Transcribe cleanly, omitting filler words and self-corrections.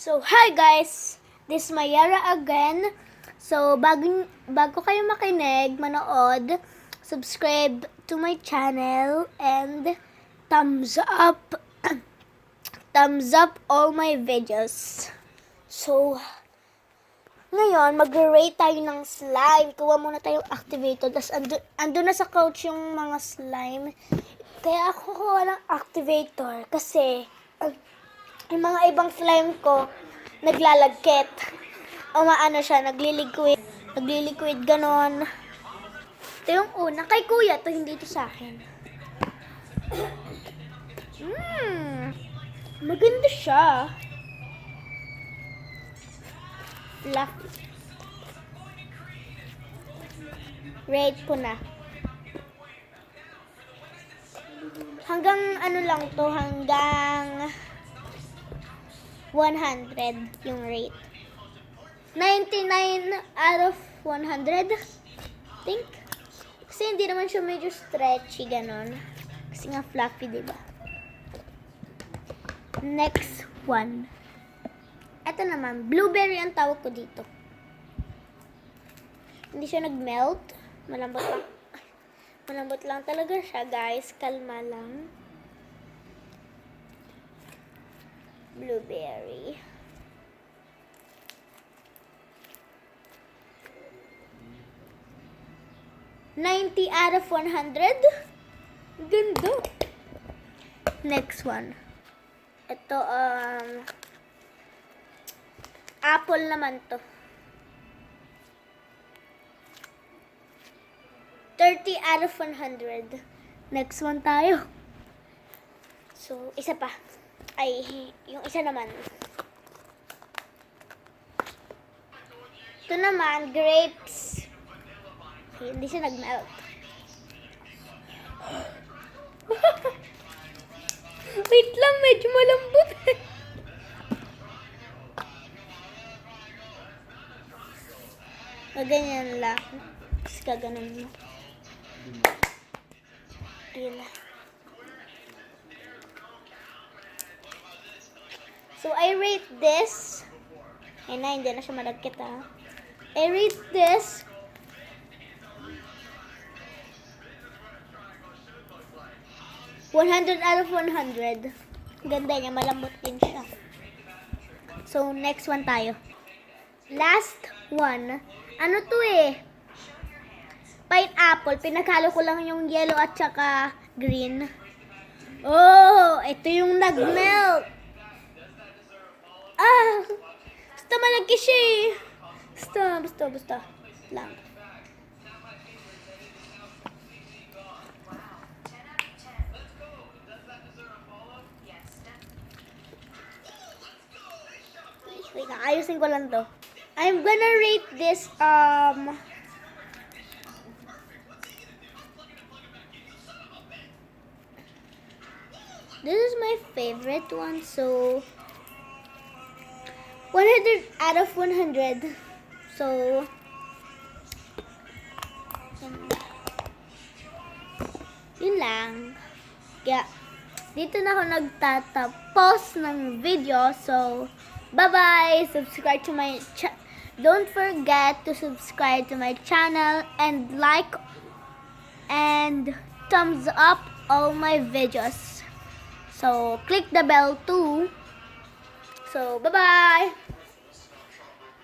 So, hi guys! This is Mayara again. So, bago kayo makinig, manood, subscribe to my channel and thumbs up thumbs up all my videos. So, ngayon, mag-rate tayo ng slime. Kuha muna tayong activator. Tapos, ando na sa couch yung mga slime. Kaya ako kuha ng activator. Kasi, yung mga ibang slime ko, naglalagkit. O maano siya, nagliliquid, ganon. Ito yung una. Kay kuya, to hindi to sa akin. Maganda siya. Fluffy. Rate ko na. Hanggang ano lang to, hanggang 100 yung rate. 99 out of 100, I think. Kasi hindi naman siya medyo stretchy, ganon. Kasi nga fluffy, diba? Next one. Ito naman, blueberry ang tawag ko dito. Hindi siya nag-melt. Malambot lang. Malambot lang talaga siya, guys. Kalma lang. Blueberry. $90 out of 100. Ganda. Next one. Ito, apple naman to. 30 out of 100. Next one tayo. So, isa pa. Ay, yung isa naman. Ito naman, grapes. Okay, hindi siya nag-melt. Wait lang, medyo malambot. Ganyan lang. Tapos kaganon mo. Ayun na. So, I rate this. Ayun na, hindi na siya malagkit ha. I rate this 100 out of 100. Ganda niya, malambot din siya. So, next one tayo. Last one. Ano to eh? Pineapple. Pinaghalo ko lang yung yellow at saka green. Oh, ito yung nag-melt. Basta malaki siya eh. Basta. Lang. Wait, ayusin ko lang to. I'm gonna rate this, this is my favorite one, so 100 out of 100. So, yun lang. Kaya, dito na ako nagtatapos ng video. So, bye-bye! Subscribe to my don't forget to subscribe to my channel and like and thumbs up all my videos. So, click the bell too. So, bye-bye!